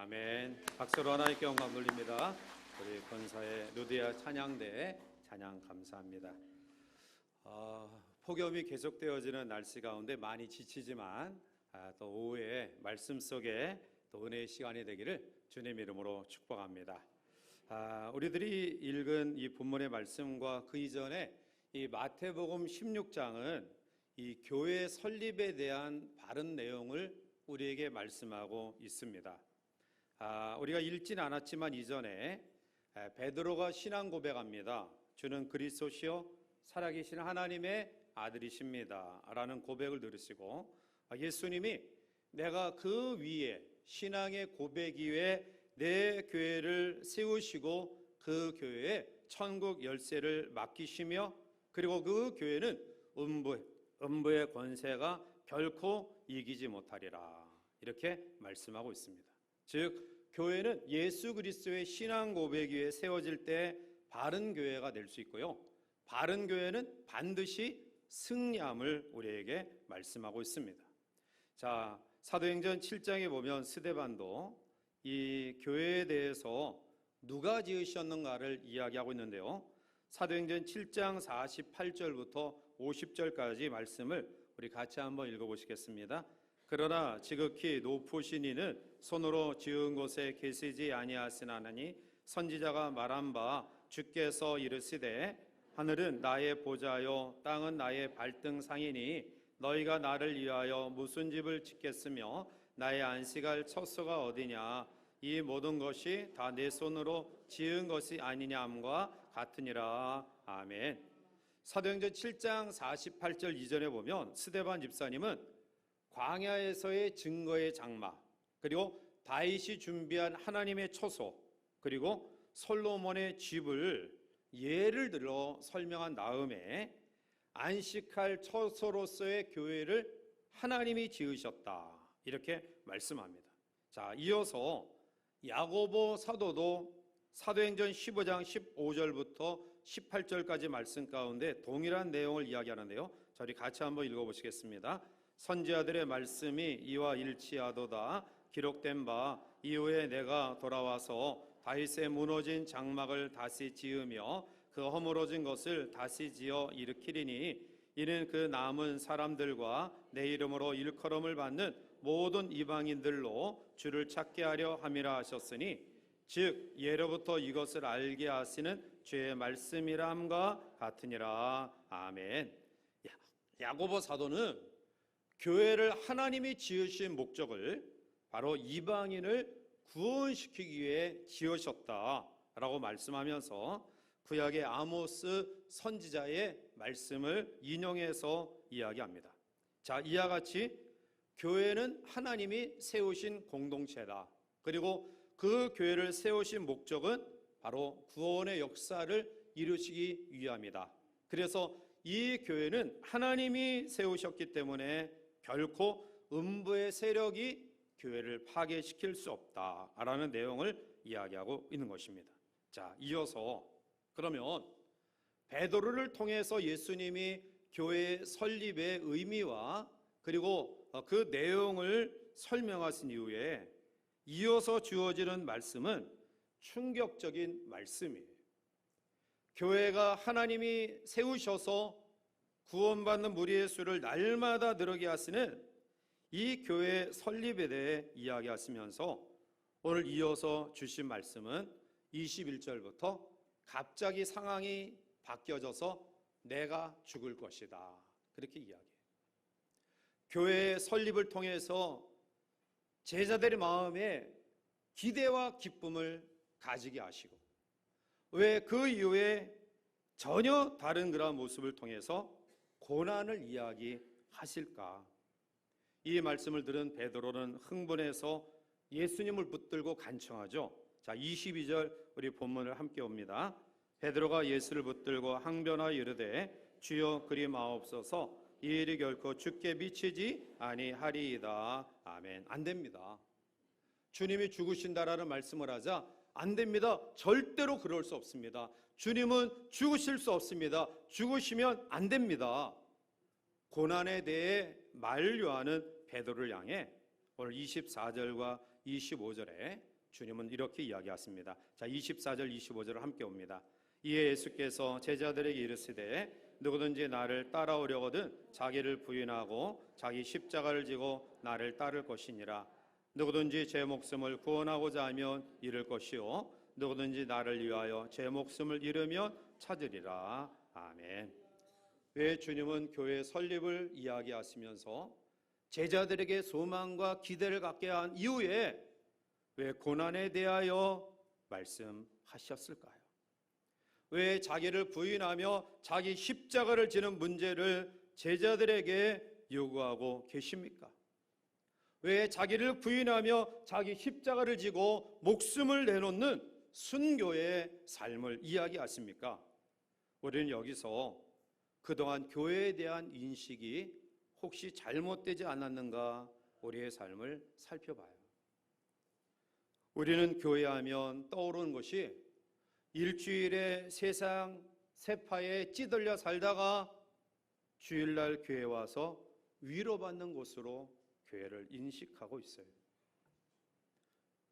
아멘. 박수로 하나님께 영광 돌립니다. 우리 권사의 루디아 찬양대 찬양 감사합니다. 폭염이 계속되어지는 날씨 가운데 많이 지치지만 또 오후에 말씀 속에 또 은혜의 시간이 되기를 주님 이름으로 축복합니다. 우리들이 읽은 이 본문의 말씀과 그 이전에 이 마태복음 16장은 이 교회 설립에 대한 바른 내용을 우리에게 말씀하고 있습니다. 우리가 읽진 않았지만 이전에 베드로가 신앙 고백합니다. 주는 그리스도시요 살아계신 하나님의 아들이십니다 라는 고백을 들으시고, 예수님이 내가 그 위에 신앙의 고백 위에 내 교회를 세우시고 그 교회에 천국 열쇠를 맡기시며, 그리고 그 교회는 음부의 권세가 결코 이기지 못하리라 이렇게 말씀하고 있습니다. 즉 교회는 예수 그리스도의 신앙 고백 위에 세워질 때 바른 교회가 될 수 있고요, 바른 교회는 반드시 승리함을 우리에게 말씀하고 있습니다. 자, 사도행전 7장에 보면 스데반도 이 교회에 대해서 누가 지으셨는가를 이야기하고 있는데요, 사도행전 7장 48절부터 50절까지 말씀을 우리 같이 한번 읽어보시겠습니다. 그러나 지극히 높으신 이는 손으로 지은 곳에 계시지 아니하시나니 선지자가 말한 바 주께서 이르시되 하늘은 나의 보좌요 땅은 나의 발등상이니 너희가 나를 위하여 무슨 집을 짓겠으며 나의 안식할 처소가 어디냐, 이 모든 것이 다 내 손으로 지은 것이 아니냐 함과 같으니라. 아멘. 사도행전 7장 48절 이전에 보면 스데반 집사님은 광야에서의 증거의 장막, 그리고 다윗이 준비한 하나님의 처소, 그리고 솔로몬의 집을 예를 들어 설명한 다음에 안식할 처소로서의 교회를 하나님이 지으셨다 이렇게 말씀합니다. 자, 이어서 야고보 사도도 사도행전 15장 15절부터 18절까지 말씀 가운데 동일한 내용을 이야기하는데요, 자, 우리 같이 한번 읽어보시겠습니다. 선지자들의 말씀이 이와 일치하도다. 기록된 바 이후에 내가 돌아와서 다윗의 무너진 장막을 다시 지으며 그 허물어진 것을 다시 지어 일으키리니 이는 그 남은 사람들과 내 이름으로 일컬음을 받는 모든 이방인들로 주를 찾게 하려 함이라 하셨으니, 즉 예로부터 이것을 알게 하시는 주의 말씀이람과 같으니라. 아멘. 야고보 사도는 교회를 하나님이 지으신 목적을 바로 이방인을 구원시키기 위해 지으셨다라고 말씀하면서 구약의 아모스 선지자의 말씀을 인용해서 이야기합니다. 자, 이와 같이 교회는 하나님이 세우신 공동체다. 그리고 그 교회를 세우신 목적은 바로 구원의 역사를 이루시기 위함이다. 그래서 이 교회는 하나님이 세우셨기 때문에 결코 음부의 세력이 교회를 파괴시킬 수 없다라는 내용을 이야기하고 있는 것입니다. 자, 이어서 그러면 베드로를 통해서 예수님이 교회 설립의 의미와 그리고 그 내용을 설명하신 이후에 이어서 주어지는 말씀은 충격적인 말씀이에요. 교회가 하나님이 세우셔서 구원받는 무리의 수를 날마다 늘게 하시는 이 교회 설립에 대해 이야기하시면서 오늘 이어서 주신 말씀은 21절부터 갑자기 상황이 바뀌어져서 내가 죽을 것이다 그렇게 이야기해요. 교회의 설립을 통해서 제자들의 마음에 기대와 기쁨을 가지게 하시고, 왜 그 이후에 전혀 다른 그런 모습을 통해서 고난을 이야기하실까? 이 말씀을 들은 베드로는 흥분해서 예수님을 붙들고 간청하죠. 자, 22절 우리 본문을 함께 봅니다. 베드로가 예수를 붙들고 항변하여 이르되 주여 그리 마옵소서, 이 일이 결코 주께 미치지 아니하리이다. 아멘. 안 됩니다. 주님이 죽으신다라는 말씀을 하자 안 됩니다. 절대로 그럴 수 없습니다. 주님은 죽으실 수 없습니다. 죽으시면 안 됩니다. 고난에 대해 만류하는 베드로를 향해 오늘 24절과 25절에 주님은 이렇게 이야기하십니다. 자, 24절 25절을 함께 옵니다. 이에 예수께서 제자들에게 이르시되 누구든지 나를 따라오려거든 자기를 부인하고 자기 십자가를 지고 나를 따를 것이니라. 누구든지 제 목숨을 구원하고자 하면 잃을 것이요 누구든지 나를 위하여 제 목숨을 잃으면 찾으리라. 아멘. 왜 주님은 교회 설립을 이야기하시면서 제자들에게 소망과 기대를 갖게 한 이후에 왜 고난에 대하여 말씀하셨을까요? 왜 자기를 부인하며 자기 십자가를 지는 문제를 제자들에게 요구하고 계십니까? 왜 자기를 부인하며 자기 십자가를 지고 목숨을 내놓는 순교의 삶을 이야기하십니까? 우리는 여기서 그동안 교회에 대한 인식이 혹시 잘못되지 않았는가 우리의 삶을 살펴봐요. 우리는 교회하면 떠오르는 것이 일주일에 세상 세파에 찌들려 살다가 주일날 교회 와서 위로받는 곳으로 교회를 인식하고 있어요.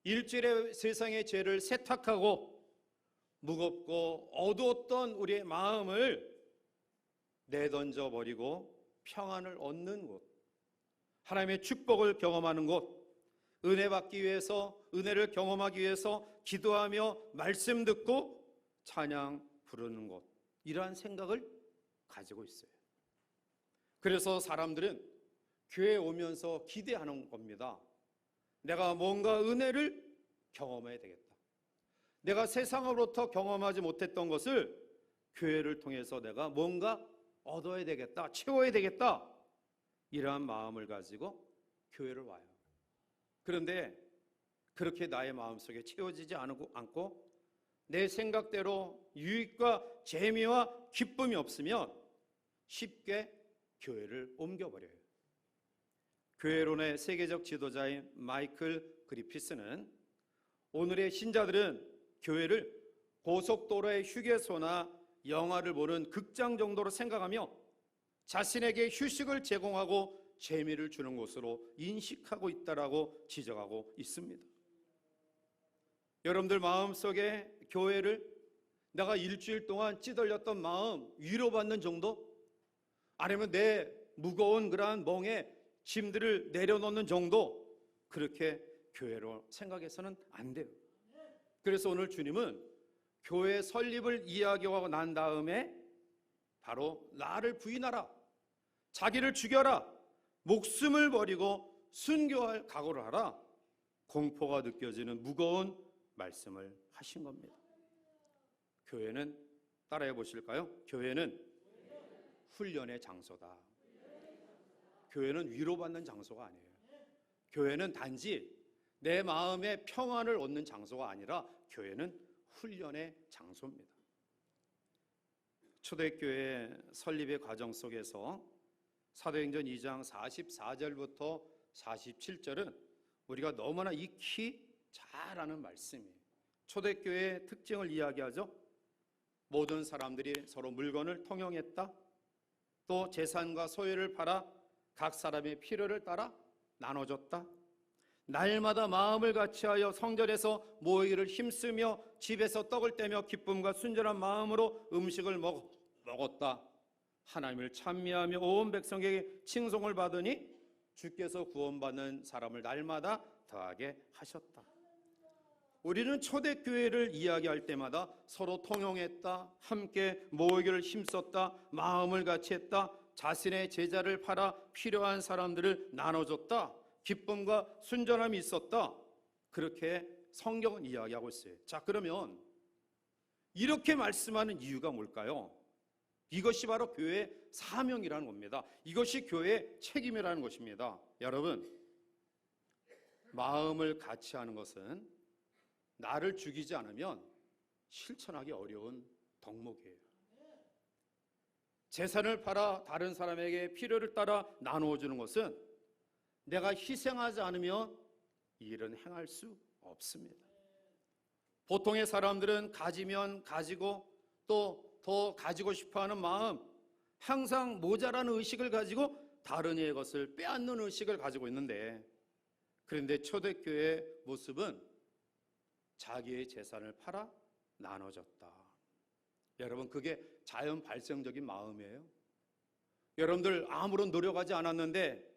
일주일에 세상의 죄를 세탁하고 무겁고 어두웠던 우리의 마음을 내던져 버리고 평안을 얻는 곳, 하나님의 축복을 경험하는 곳, 은혜 받기 위해서, 은혜를 경험하기 위해서 기도하며 말씀 듣고 찬양 부르는 곳, 이러한 생각을 가지고 있어요. 그래서 사람들은 교회에 오면서 기대하는 겁니다. 내가 뭔가 은혜를 경험해야 되겠다. 내가 세상으로부터 경험하지 못했던 것을 교회를 통해서 내가 뭔가 얻어야 되겠다, 채워야 되겠다, 이러한 마음을 가지고 교회를 와요. 그런데 그렇게 나의 마음속에 채워지지 않고 내 생각대로 유익과 재미와 기쁨이 없으면 쉽게 교회를 옮겨버려요. 교회론의 세계적 지도자인 마이클 그리피스는 오늘의 신자들은 교회를 고속도로의 휴게소나 영화를 보는 극장 정도로 생각하며 자신에게 휴식을 제공하고 재미를 주는 곳으로 인식하고 있다라고 지적하고 있습니다. 여러분들 마음속에 교회를 내가 일주일 동안 찌들렸던 마음 위로받는 정도? 아니면 내 무거운 그러한 멍에 짐들을 내려놓는 정도? 그렇게 교회로 생각해서는 안 돼요. 그래서 오늘 주님은 교회 설립을 이야기하고 난 다음에 바로 나를 부인하라, 자기를 죽여라, 목숨을 버리고 순교할 각오를 하라, 공포가 느껴지는 무거운 말씀을 하신 겁니다. 교회는 따라해 보실까요? 교회는 훈련의 장소다. 교회는 위로받는 장소가 아니에요. 교회는 단지 내 마음의 평안을 얻는 장소가 아니라 교회는 훈련의 장소입니다. 초대교회 설립의 과정 속에서 사도행전 2장 44절부터 47절은 우리가 너무나 익히 잘 아는 말씀이에요. 초대교회의 특징을 이야기하죠. 모든 사람들이 서로 물건을 통용했다. 또 재산과 소유를 팔아 각 사람의 필요를 따라 나눠줬다. 날마다 마음을 같이하여 성전에서 모이기를 힘쓰며 집에서 떡을 떼며 기쁨과 순전한 마음으로 음식을 먹었다. 하나님을 찬미하며 온 백성에게 칭송을 받으니 주께서 구원받는 사람을 날마다 더하게 하셨다. 우리는 초대교회를 이야기할 때마다 서로 통용했다, 함께 모이기를 힘썼다, 마음을 같이 했다, 자신의 제자를 팔아 필요한 사람들을 나눠줬다, 기쁨과 순전함이 있었다, 그렇게 성경은 이야기하고 있어요. 자, 그러면 이렇게 말씀하는 이유가 뭘까요? 이것이 바로 교회의 사명이라는 겁니다. 이것이 교회의 책임이라는 것입니다. 여러분, 마음을 같이 하는 것은 나를 죽이지 않으면 실천하기 어려운 덕목이에요. 재산을 팔아 다른 사람에게 필요를 따라 나누어주는 것은 내가 희생하지 않으면 이 일은 행할 수 없습니다. 보통의 사람들은 가지면 가지고 또 더 가지고 싶어하는 마음, 항상 모자라는 의식을 가지고 다른 이의 것을 빼앗는 의식을 가지고 있는데, 그런데 초대교회의 모습은 자기의 재산을 팔아 나눠줬다. 여러분, 그게 자연 발생적인 마음이에요. 여러분들 아무런 노력하지 않았는데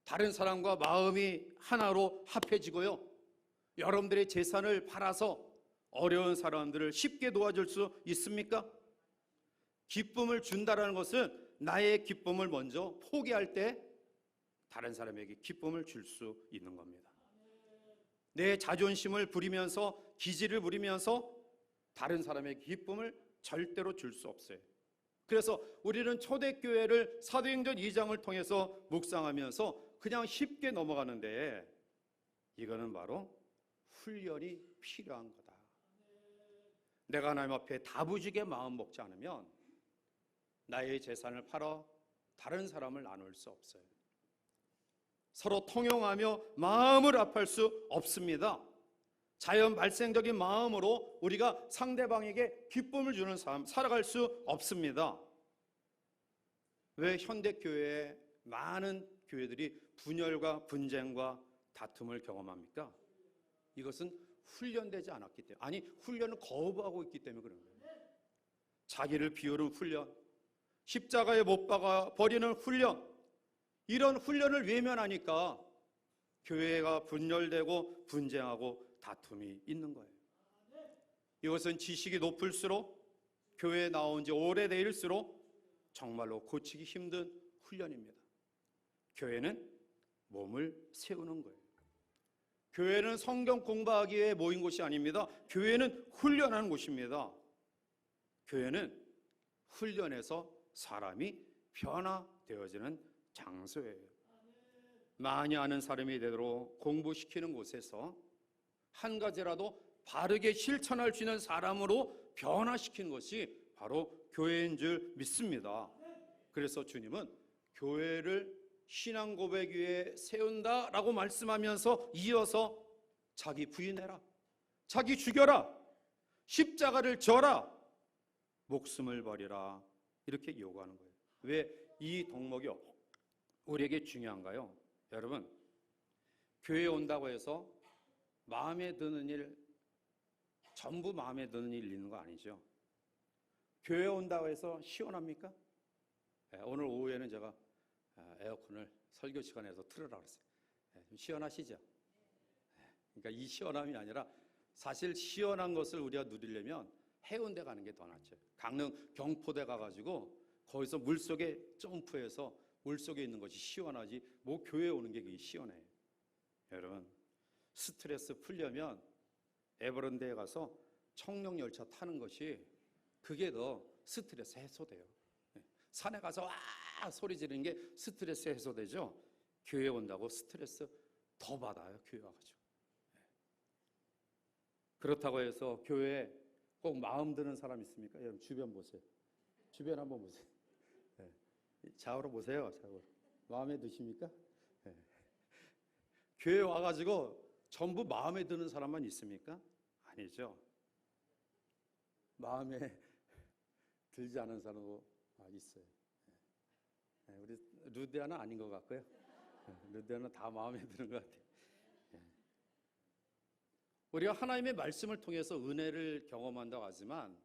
다른 사람과 마음이 하나로 합해지고요, 여러분들의 재산을 팔아서 어려운 사람들을 쉽게 도와줄 수 있습니까? 기쁨을 준다라는 것은 나의 기쁨을 먼저 포기할 때 다른 사람에게 기쁨을 줄 수 있는 겁니다. 내 자존심을 부리면서, 기질을 부리면서 다른 사람에게 기쁨을 절대로 줄 수 없어요. 그래서 우리는 초대교회를 사도행전 2장을 통해서 묵상하면서 그냥 쉽게 넘어가는데, 이거는 바로 훈련이 필요한 거다. 내가 하나님 앞에 다부지게 마음 먹지 않으면 나의 재산을 팔아 다른 사람을 나눌 수 없어요. 서로 통용하며 마음을 합할 수 없습니다. 자연 발생적인 마음으로 우리가 상대방에게 기쁨을 주는 삶 살아갈 수 없습니다. 왜 현대교회에 많은 교회들이 분열과 분쟁과 다툼을 경험합니까? 이것은 훈련되지 않았기 때문에, 아니 훈련을 거부하고 있기 때문에 그런 거예요. 자기를 비우는 훈련, 십자가에 못 박아 버리는 훈련, 이런 훈련을 외면하니까 교회가 분열되고 분쟁하고 다툼이 있는 거예요. 이것은 지식이 높을수록, 교회에 나온 지 오래될수록 정말로 고치기 힘든 훈련입니다. 교회는 몸을 세우는 거예요. 교회는 성경 공부하기 위해 모인 곳이 아닙니다. 교회는 훈련하는 곳입니다. 교회는 훈련해서 사람이 변화되어지는 장소예요. 많이 아는 사람이 되도록 공부시키는 곳에서 한 가지라도 바르게 실천할 수 있는 사람으로 변화시키는 것이 바로 교회인 줄 믿습니다. 그래서 주님은 교회를 신앙 고백 위에 세운다라고 말씀하면서 이어서 자기 부인해라, 자기 죽여라, 십자가를 져라, 목숨을 버리라, 이렇게 요구하는 거예요. 왜 이 덕목이 우리에게 중요한가요? 여러분, 교회에 온다고 해서 마음에 드는 일, 전부 마음에 드는 일 있는 거 아니죠? 교회에 온다고 해서 시원합니까? 네, 오늘 오후에는 제가 에어컨을 설교 시간에서 틀으라고 했어요. 네, 좀 시원하시죠? 네, 그러니까 이 시원함이 아니라 사실 시원한 것을 우리가 누리려면 해운대 가는 게 더 낫죠. 강릉 경포대 가가지고 거기서 물속에 점프해서 물속에 있는 것이 시원하지, 뭐 교회에 오는 게 그게 시원해요. 여러분, 스트레스 풀려면 에버랜드에 가서 청룡열차 타는 것이, 그게 더 스트레스 해소돼요. 산에 가서 와 소리 지르는 게 스트레스 해소되죠. 교회에 온다고 스트레스 더 받아요, 교회 와가지고. 그렇다고 해서 교회에 꼭 마음 드는 사람 있습니까? 여러분 주변 보세요. 주변 한번 보세요. 좌우로 보세요. 좌우로. 마음에 드십니까? 교회 와가지고 전부 마음에 드는 사람만 있습니까? 아니죠. 마음에 들지 않은 사람도 있어요. 우리 루디아는 아닌 것 같고요. 루디아는 다 마음에 드는 것 같아요. 우리가 하나님의 말씀을 통해서 은혜를 경험한다고 하지만,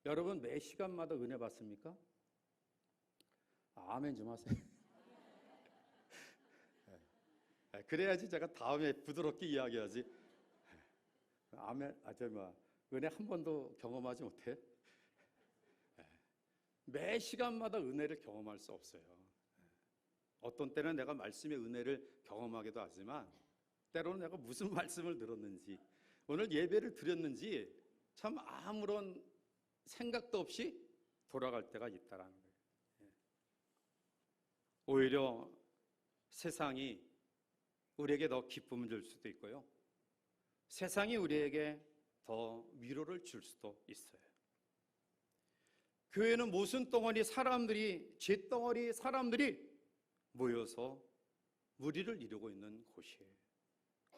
여러분 매 시간마다 은혜 받습니까? 아멘 좀 하세요. 그래야지 제가 다음에 부드럽게 이야기하지. 아멘, 은혜 한 번도 경험하지 못해? 매 시간마다 은혜를 경험할 수 없어요. 어떤 때는 내가 말씀의 은혜를 경험하기도 하지만, 때로는 내가 무슨 말씀을 들었는지, 오늘 예배를 드렸는지 참 아무런 생각도 없이 돌아갈 때가 있다라는 거예요. 오히려 세상이 우리에게 더 기쁨을 줄 수도 있고요, 세상이 우리에게 더 위로를 줄 수도 있어요. 교회는 모순 덩어리 사람들이, 잿덩어리 사람들이 모여서 무리를 이루고 있는 곳이에요.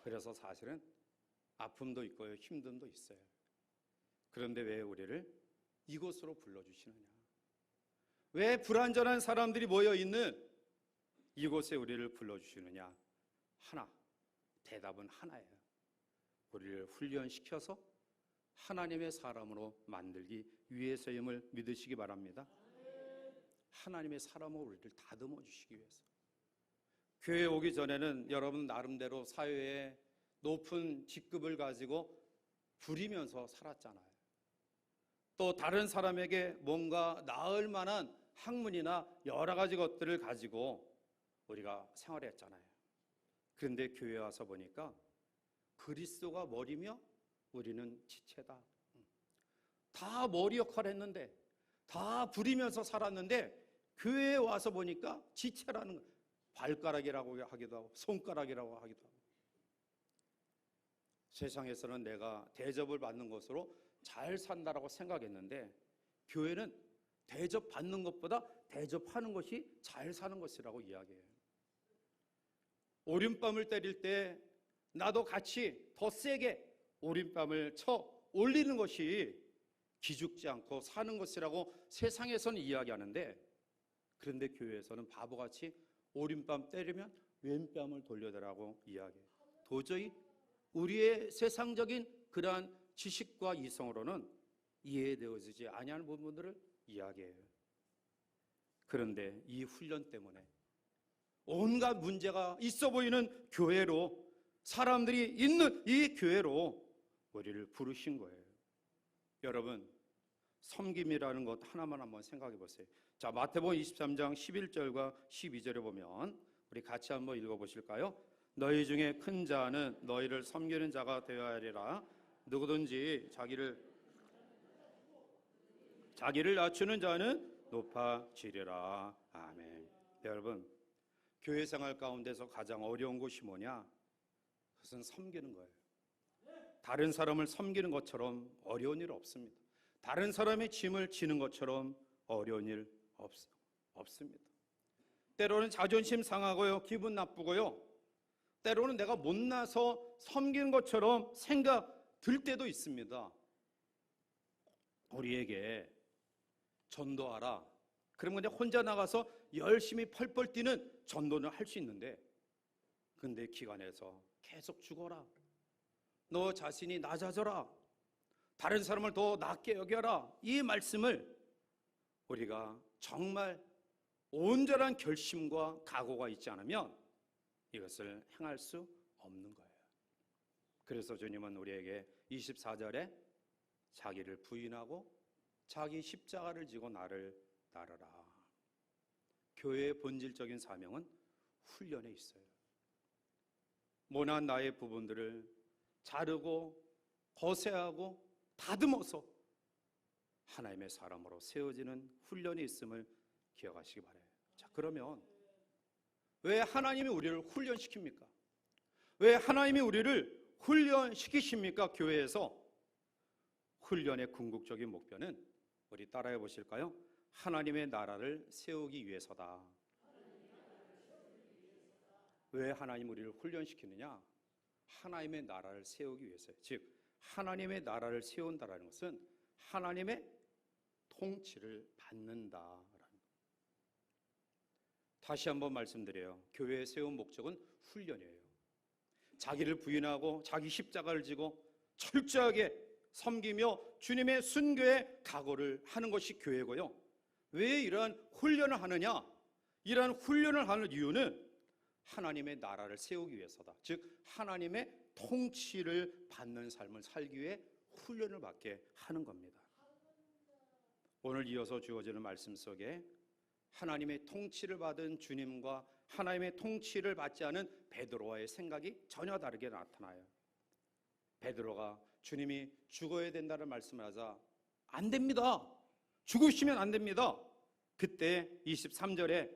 그래서 사실은 아픔도 있고요, 힘듦도 있어요. 그런데 왜 우리를 이곳으로 불러주시느냐? 왜 불완전한 사람들이 모여있는 이곳에 우리를 불러주시느냐? 하나, 대답은 하나예요. 우리를 훈련시켜서 하나님의 사람으로 만들기 위해서임을 믿으시기 바랍니다. 하나님의 사람으로 우리를 다듬어 주시기 위해서. 교회에 오기 전에는 여러분 나름대로 사회에 높은 직급을 가지고 부리면서 살았잖아요. 또 다른 사람에게 뭔가 나을 만한 학문이나 여러 가지 것들을 가지고 우리가 생활했잖아요. 그런데 교회에 와서 보니까 그리스도가 머리며 우리는 지체다. 다 머리 역할을 했는데, 다 부리면서 살았는데 교회에 와서 보니까 지체라는 거예요. 발가락이라고 하기도 하고 손가락이라고 하기도 하고. 세상에서는 내가 대접을 받는 것으로 잘 산다라고 생각했는데 교회는 대접받는 것보다 대접하는 것이 잘 사는 것이라고 이야기해요. 오림밤을 때릴 때 나도 같이 더 세게 오림밤을 쳐 올리는 것이 기죽지 않고 사는 것이라고 세상에서는 이야기하는데, 그런데 교회에서는 바보같이 오림밤 때리면 왼뺨을 돌려대라고 이야기해요. 도저히 우리의 세상적인 그러한 지식과 이성으로는 이해되어지지 아니하는 부분들을 이야기해요. 그런데 이 훈련 때문에 온갖 문제가 있어 보이는 교회로, 사람들이 있는 이 교회로 우리를 부르신 거예요. 여러분, 섬김이라는 것 하나만 한번 생각해 보세요. 자, 마태복음 23장 11절과 12절에 보면 우리 같이 한번 읽어보실까요? 너희 중에 큰 자는 너희를 섬기는 자가 되어야 하리라. 누구든지 자기를 낮추는 자는 높아지리라. 아멘. 여러분, 교회 생활 가운데서 가장 어려운 것이 뭐냐? 그것은 섬기는 거예요. 다른 사람을 섬기는 것처럼 어려운 일 없습니다. 다른 사람의 짐을 지는 것처럼 어려운 일 없습니다. 때로는 자존심 상하고요, 기분 나쁘고요, 때로는 내가 못나서 섬기는 것처럼 생각 들 때도 있습니다. 우리에게 전도하라. 그러면 그냥 혼자 나가서 열심히 펄펄 뛰는 전도는 할 수 있는데, 근데 기관에서 계속 죽어라, 너 자신이 낮아져라, 다른 사람을 더 낮게 여겨라, 이 말씀을 우리가 정말 온전한 결심과 각오가 있지 않으면 이것을 행할 수 없는 거예요. 그래서 주님은 우리에게 24절에 자기를 부인하고 자기 십자가를 지고 나를 따르라. 교회의 본질적인 사명은 훈련에 있어요. 모난 나의 부분들을 자르고 거세하고 다듬어서 하나님의 사람으로 세워지는 훈련이 있음을 기억하시기 바라요. 자, 그러면 왜 하나님이 우리를 훈련시킵니까? 왜 하나님이 우리를 훈련시키십니까? 교회에서 훈련의 궁극적인 목표는 우리 따라해 보실까요? 하나님의 나라를 세우기 위해서다. 왜 하나님 우리를 훈련시키느냐? 하나님의 나라를 세우기 위해서요. 즉 하나님의 나라를 세운다라는 것은 하나님의 통치를 받는다라는 것. 다시 한번 말씀드려요. 교회에 세운 목적은 훈련이에요. 자기를 부인하고 자기 십자가를 지고 철저하게 섬기며 주님의 순교의 각오를 하는 것이 교회고요. 왜 이러한 훈련을 하느냐? 이러한 훈련을 하는 이유는 하나님의 나라를 세우기 위해서다. 즉 하나님의 통치를 받는 삶을 살기 위해 훈련을 받게 하는 겁니다. 오늘 이어서 주어지는 말씀 속에 하나님의 통치를 받은 주님과 하나님의 통치를 받지 않은 베드로와의 생각이 전혀 다르게 나타나요. 베드로가 주님이 죽어야 된다는 말씀을 하자 안 됩니다, 죽으시면 안 됩니다. 그때 23절에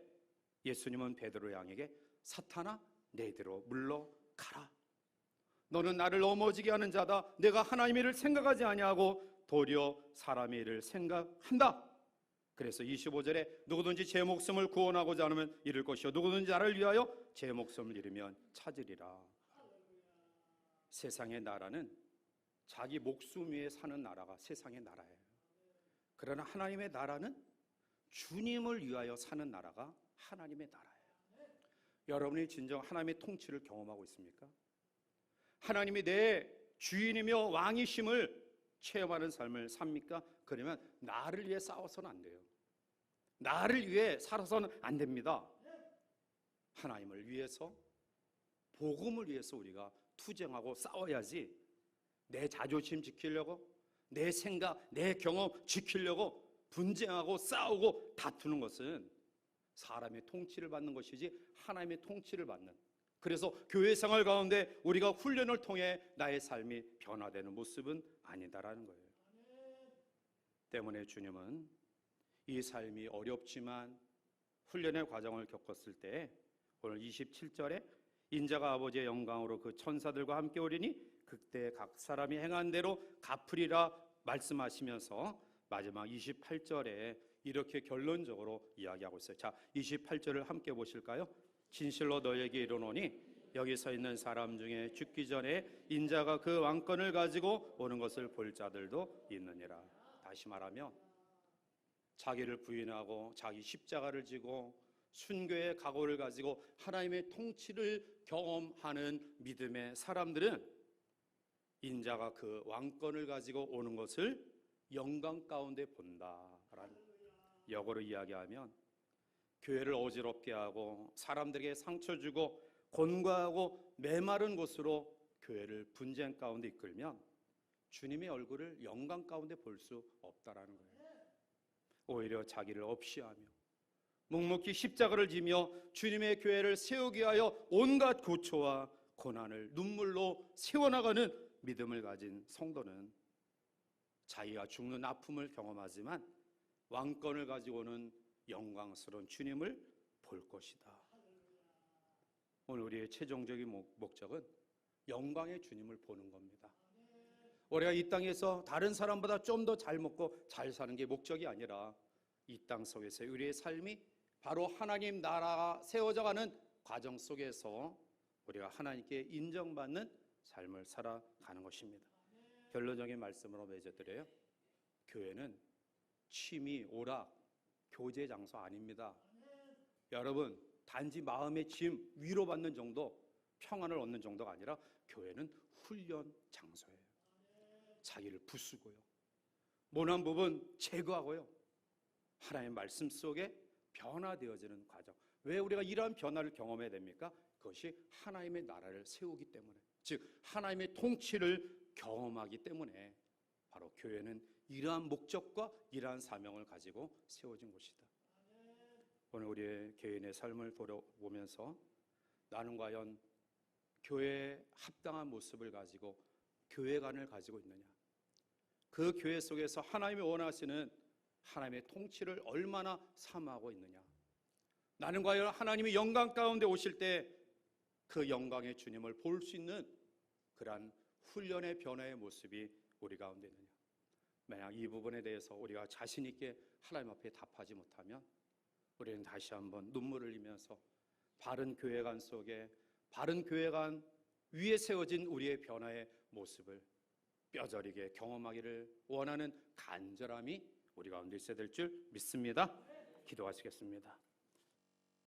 예수님은 베드로 양에게 사탄아 내게로 물러가라. 너는 나를 넘어지게 하는 자다. 내가 하나님의 일을 생각하지 아니하고 도리어 사람의 일을 생각한다. 그래서 25절에 누구든지 제 목숨을 구원하고자 하면 잃을 것이요 누구든지 나를 위하여 제 목숨을 잃으면 찾으리라. 세상의 나라는 자기 목숨 위에 사는 나라가 세상의 나라예요. 그러나 하나님의 나라는 주님을 위하여 사는 나라가 하나님의 나라예요. 여러분이 진정 하나님의 통치를 경험하고 있습니까? 하나님이 내 주인이며 왕이심을 체험하는 삶을 삽니까? 그러면 나를 위해 싸워서는 안 돼요. 나를 위해 살아서는 안 됩니다. 하나님을 위해서, 복음을 위해서 우리가 투쟁하고 싸워야지, 내 자존심 지키려고, 내 생각, 내 경험 지키려고 분쟁하고 싸우고 다투는 것은 사람의 통치를 받는 것이지 하나님의 통치를 받는, 그래서 교회 생활 가운데 우리가 훈련을 통해 나의 삶이 변화되는 모습은 아니다라는 거예요. 때문에 주님은 이 삶이 어렵지만 훈련의 과정을 겪었을 때 오늘 27절에 인자가 아버지의 영광으로 그 천사들과 함께 오리니 그때 각 사람이 행한 대로 갚으리라 말씀하시면서 마지막 28절에 이렇게 결론적으로 이야기하고 있어요. 자, 28절을 함께 보실까요? 진실로 너에게 이르노니 여기 서 있는 사람 중에 죽기 전에 인자가 그 왕권을 가지고 오는 것을 볼 자들도 있느니라. 다시 말하면 자기를 부인하고 자기 십자가를 지고 순교의 각오를 가지고 하나님의 통치를 경험하는 믿음의 사람들은 인자가 그 왕권을 가지고 오는 것을 영광 가운데 본다라는, 역으로 이야기하면 교회를 어지럽게 하고 사람들에게 상처 주고 곤고하고 메마른 곳으로 교회를 분쟁 가운데 이끌면 주님의 얼굴을 영광 가운데 볼 수 없다라는 거예요. 오히려 자기를 없이하며 묵묵히 십자가를 지며 주님의 교회를 세우기 위하여 온갖 고초와 고난을 눈물로 세워나가는 믿음을 가진 성도는 자기가 죽는 아픔을 경험하지만 왕권을 가지고는 영광스러운 주님을 볼 것이다. 오늘 우리의 최종적인 목적은 영광의 주님을 보는 겁니다. 우리가 이 땅에서 다른 사람보다 좀 더 잘 먹고 잘 사는 게 목적이 아니라 이 땅 속에서 우리의 삶이 바로 하나님 나라가 세워져가는 과정 속에서 우리가 하나님께 인정받는 삶을 살아가는 것입니다. 결론적인 말씀으로 맺어드려요. 교회는 취미, 오락, 교제 장소 아닙니다. 여러분, 단지 마음의 짐 위로받는 정도, 평안을 얻는 정도가 아니라 교회는 훈련 장소예요. 자기를 부수고요, 모난 부분 제거하고요, 하나님의 말씀 속에 변화되어지는 과정. 왜 우리가 이러한 변화를 경험해야 됩니까? 그것이 하나님의 나라를 세우기 때문에, 즉 하나님의 통치를 경험하기 때문에 바로 교회는 이러한 목적과 이러한 사명을 가지고 세워진 곳이다. 오늘 우리의 개인의 삶을 돌아보면서 나는 과연 교회에 합당한 모습을 가지고 교회관을 가지고 있느냐, 그 교회 속에서 하나님이 원하시는 하나님의 통치를 얼마나 사모하고 있느냐, 나는 과연 하나님이 영광 가운데 오실 때 그 영광의 주님을 볼 수 있는 그러한 훈련의 변화의 모습이 우리 가운데 있느냐. 만약 이 부분에 대해서 우리가 자신 있게 하나님 앞에 답하지 못하면 우리는 다시 한번 눈물을 흘리면서 바른 교회관 속에, 바른 교회관 위에 세워진 우리의 변화의 모습을 뼈저리게 경험하기를 원하는 간절함이 우리 가운데 있어야 될 줄 믿습니다. 기도하시겠습니다.